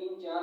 3-4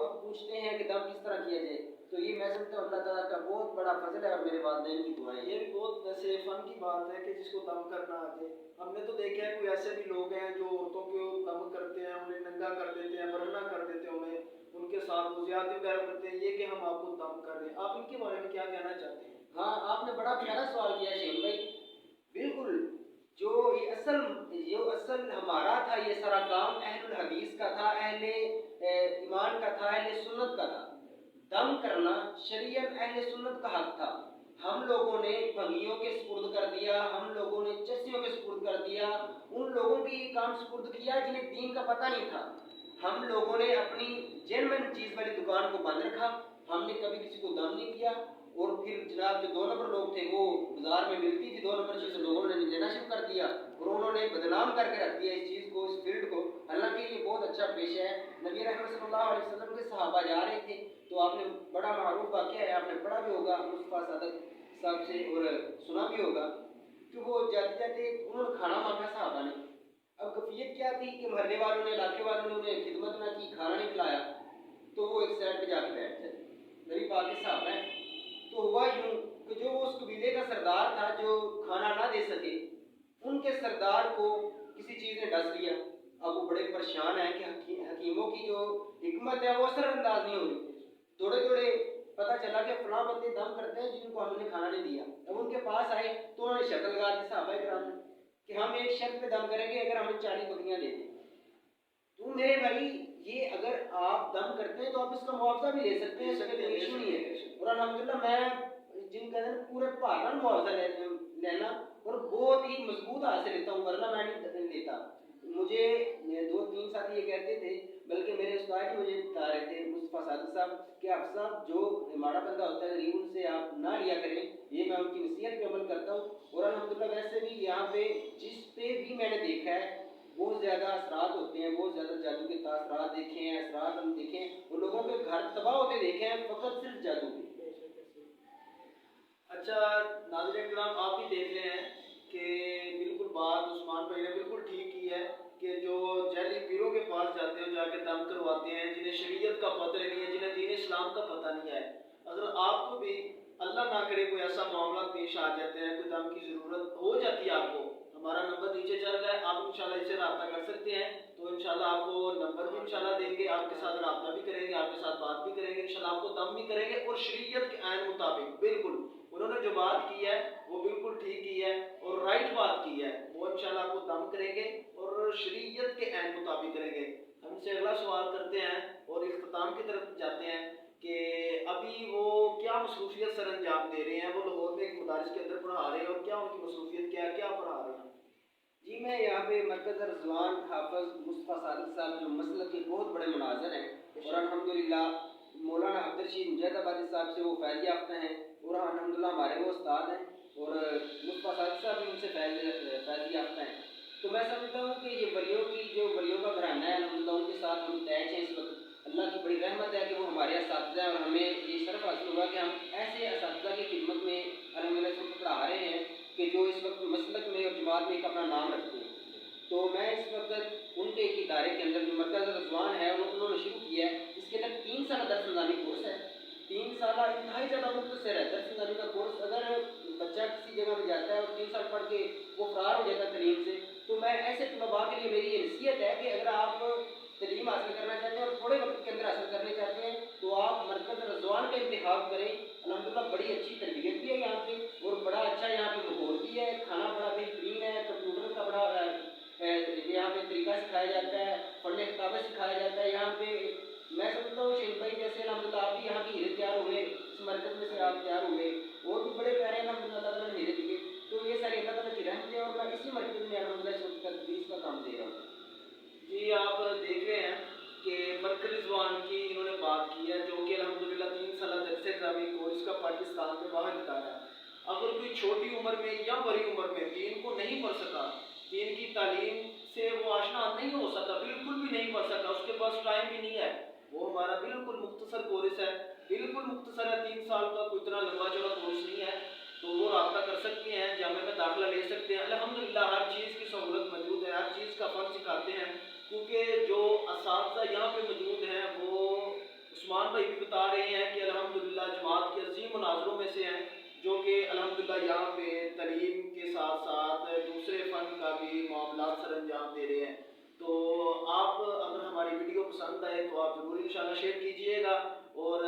اب پوچھتے ہیں کہ دم کس طرح کیا جائے. تو یہ میں سمجھتا ہوں اللہ تعالیٰ کا بہت بڑا فضل ہے اور میرے والدین کی دعائیں. یہ بھی بہت ویسے فن کی بات ہے کہ جس کو دم کرنا آ جائے. ہم نے تو دیکھا ہے کوئی ایسے بھی لوگ ہیں جو عورتوں کو دم کرتے ہیں, انہیں ننگا کر دیتے ہیں, برہنہ کر دیتے ہیں, انہیں ان کے ساتھ وہ زیادتی وغیرہ کرتے ہیں, یہ کہ ہم آپ کو دم کر دیں. آپ ان کے بارے میں کیا کہنا چاہتے ہیں؟ ہاں آپ نے بڑا پیارا سوال کیا شہین بھائی. بالکل جو یہ اصل ہمارا تھا, یہ سارا کام اہل الحدیث کا تھا, اہل ایمان کا تھا, اہل سنت کا تھا. دم کرنا شریعت اہل سنت کا حق تھا. ہم لوگوں نے بھنگیوں کے سپرد کر دیا, ہم لوگوں نے چسیوں کے سپرد کر دیا, ان لوگوں کی یہ کام سپرد کیا جنہیں دین کا پتہ نہیں تھا. ہم لوگوں نے اپنی جینوین چیز والی دکان کو بند رکھا, ہم نے کبھی کسی کو دم نہیں کیا. اور پھر جناب جو 2 نمبر لوگ تھے وہ بازار میں ملتی تھی 2 نمبر چیز, لوگوں نے لینا شروع کر دیا اور انہوں نے بدنام کر کے رکھ دیا اس چیز کو, اس فیلڈ کو. حالانکہ یہ بہت اچھا پیشہ ہے. نبی رحمت صلی اللہ علیہ وسلم کے صحابہ جا رہے تھے تو آپ نے بڑا معروف واقعہ ہے, آپ نے پڑھا بھی ہوگا مصطفیٰ صادق صاحب سے اور سنا بھی ہوگا کہ وہ جاتے جاتے انہوں نے کھانا مانگا صحابہ نے. اب کیفیت کیا تھی کہ محلے والوں نے, علاقے والوں نے انہیں خدمت نہ کی, کھانا نہیں کھلایا, تو وہ ایک سائڈ پہ جا کے بیٹھ جائے. نبی پاک کے صحابہ ہیں. تو ہوا یوں کہ جو اس قبیلے کا سردار تھا جو کھانا نہ دے سکے, ان کے سردار کو کسی چیز نے ڈس لیا. اب وہ بڑے پریشان ہیں کہ حکیموں کی جو حکمت ہے وہ اثر انداز نہیں ہو رہی. تھوڑے تھوڑے پتہ چلا کہ فلاں بندے دم کرتے ہیں جن کو ہم نے کھانا نہیں دیا. اب ان کے پاس آئے تو انہوں نے شرط لگا دی صحابہ کرام نے کہ ہم ایک شرط پہ دم کریں گے اگر ہمیں 40 بکریاں دے دیں. تو میرے بھائی یہ اگر آپ دم کرتے ہیں تو آپ اس کا معاوضہ بھی لے سکتے ہیں, اس کا کوئی ایشو نہیں ہے. اور الحمدللہ میں جن کہتے ہیں پورے پہاڑ معاوضہ لینا اور بہت ہی مضبوط ہاتھ سے لیتا ہوں, ورنہ میں نہیں لیتا. مجھے 2-3 ساتھی یہ کہتے تھے, بلکہ میرے استاد ہی مجھے بتا رہے تھے مصطفیٰ صادق صاحب کہ آپ صاحب جو ماڑا بندہ ہوتا ہے غریب ان سے آپ نہ لیا کریں. یہ میں ان کی نصیحت پہ عمل کرتا ہوں. اور الحمدللہ ویسے بھی یہاں پہ جس پہ بھی میں نے دیکھا ہے بہت زیادہ اثرات ہوتے ہیں, بہت زیادہ جادو کے تاثرات دیکھے ہیں, اثرات ہم دیکھیں, وہ لوگوں کے گھر تباہ ہوتے دیکھے ہیں فقط صرف جادو کے. اچھا ناظرین کرام, آپ بھی دیکھ رہے ہیں کہ بالکل بات عثمان بھائی نے بالکل ٹھیک کی ہے کہ جو جعلی پیروں کے پاس جاتے ہیں, جا کے دم کرواتے ہیں, جنہیں شریعت کا پتہ نہیں ہے, جنہیں دین اسلام کا پتہ نہیں ہے. اگر آپ کو بھی اللہ نہ کرے کوئی ایسا معاملہ پیش آ جاتے ہیں, کوئی دم کی ضرورت ہو جاتی ہے آپ کو, ہمارا نمبر نیچے چل رہا ہے, آپ انشاءاللہ اس سے رابطہ کر سکتے ہیں. تو انشاءاللہ آپ کو نمبر بھی انشاءاللہ دیں گے, آپ کے ساتھ رابطہ بھی کریں گے, آپ کے ساتھ بات بھی کریں گے, انشاءاللہ آپ کو دم بھی کریں گے. اور شریعت کے عین مطابق بالکل انہوں نے جو بات کی ہے وہ بالکل ٹھیک کی ہے اور رائٹ بات کی ہے, وہ انشاءاللہ آپ کو دم کریں گے اور شریعت کے عین مطابق کریں گے. ہم سے اگلا سوال کرتے ہیں اور اختتام کی طرف جاتے ہیں کہ ابھی وہ کیا مصروفیت سر انجام دے رہے ہیں, وہ لاہور میں ایک مدارس کے اندر پڑھا رہے ہیں, اور کیا ان کی مصروفیت کیا ہے, کیا پڑھا رہے ہیں؟ جی میں یہاں پہ مرکز رضوان حافظ مصطفیٰ صادق صاحب جو مسلک کے بہت بڑے مناظر ہیں, اور الحمدللہ مولانا عبدالرشید مجاہد آبادی صاحب سے وہ فیض یافتہ ہیں, اور الحمدللہ ہمارے وہ استاد ہیں, اور مصطفیٰ صادق صاحب بھی ان سے فیض یافتہ ہیں. تو میں سمجھتا ہوں کہ یہ ولیوں کا گھرانہ ہے, الحمدللہ ان کے ساتھ ہم اٹیچ ہیں اس وقت. اللہ کی بڑی رحمت ہے کہ وہ ہمارے اساتذہ ہیں, اور ہمیں یہ شرف حاصل ہوا کہ ہم ایسے اساتذہ کی خدمت میں الحمدللہ اس وقت پڑھا رہے ہیں کہ جو اس وقت مسلک میں اور جماعت میں ایک اپنا نام رکھتے ہیں. تو میں اس وقت ان کے ایک ادارے کے اندر جو مرکز رضوان ہے انہوں نے شروع کیا ہے. اس کے اندر 3 سالہ درس نظامی کورس ہے, 3 سالہ انتہائی زیادہ مختصر ہے درس نظامی کا کورس. اگر بچہ کسی جگہ پہ جاتا ہے اور 3 سال پڑھ کے وہ فرار ہو جاتا ہے تعلیم سے, تو میں ایسے طلباء کے لیے میری یہ نصیحت ہے کہ اگر آپ تعلیم حاصل کرنا چاہتے ہیں اور تھوڑے وقت کے اندر حاصل کرنے چاہتے ہیں تو آپ مرکز رضوان کا انتخاب کریں. الحمدللہ بڑی اچھی تربیت بھی ہے یہاں پہ, اور بڑا اچھا یہاں پہ ماحول بھی ہے, کھانا بڑا بہترین ہے, کمپیوٹر کا بڑا یہاں پہ طریقہ سکھایا جاتا ہے, فن خطابت سکھایا جاتا ہے یہاں پہ. میں سمجھتا ہوں شہید بھائی جیسے الحمدللہ آپ بھی یہاں کی ہیرے تیار ہوئے, اس مرکز میں سے آپ تیار ہوئے, اور بھی بڑے پیارے الحمدللہ اللہ تعالیٰ نے ہیرے دیے. تو یہ سارے اللہ تعالیٰ کی رحمت ہے, اور میں اسی مرکز میں الحمدللہ اس وقت تدریس کا کام دے رہا ہوں. جی آپ دیکھ رہے ہیں کہ مرکز رضوان کی انہوں نے بات کی ہے, جو کہ الحمدللہ 3 سالہ درس نظامی کورس کا پاکستان میں باہر ادارہ ہے. اگر کوئی چھوٹی عمر میں یا بڑی عمر میں دین کو نہیں پڑھ سکا, دین کی تعلیم سے وہ آشنا نہیں ہو سکا, بالکل بھی نہیں پڑھ سکا, اس کے پاس ٹائم بھی نہیں ہے, وہ ہمارا بالکل مختصر کورس ہے, بالکل مختصر ہے, 3 سال کا کوئی اتنا لمبا چوڑا کورس نہیں ہے. تو وہ رابطہ کر سکتے ہیں, جامعہ میں داخلہ لے سکتے ہیں. الحمدللہ ہر چیز کی سہولت موجود ہے, ہر چیز کا فن سکھاتے ہیں, کیونکہ جو اساتذہ یہاں پہ موجود ہیں وہ عثمان بھائی بھی بتا رہے ہیں کہ الحمدللہ جماعت کے عظیم مناظروں میں سے ہیں، جو کہ الحمدللہ یہاں پہ تعلیم کے ساتھ ساتھ دوسرے فن کا بھی معاملات سر انجام دے رہے ہیں۔ تو آپ اگر ہماری ویڈیو پسند آئے تو آپ ضرور انشاءاللہ شیئر کیجئے گا، اور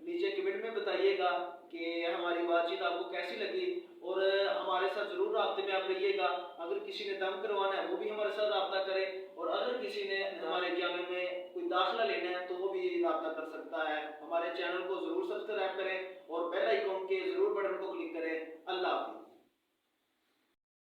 نیچے کمنٹ میں بتائیے گا کہ ہماری بات چیت آپ کو کیسی لگی، اور ہمارے ساتھ ضرور رابطے میں آپ رہیے گا۔ اگر کسی نے دم کروانا ہے وہ بھی ہمارے ساتھ رابطہ کرے، اور اگر کسی نے ہمارے جامع میں کوئی داخلہ لینا ہے تو وہ بھی رابطہ کر سکتا ہے۔ ہمارے چینل کو ضرور سبسکرائب کریں اور بیل آئیکن کے ضرور بٹن کو کلک کریں۔ اللہ حافظ۔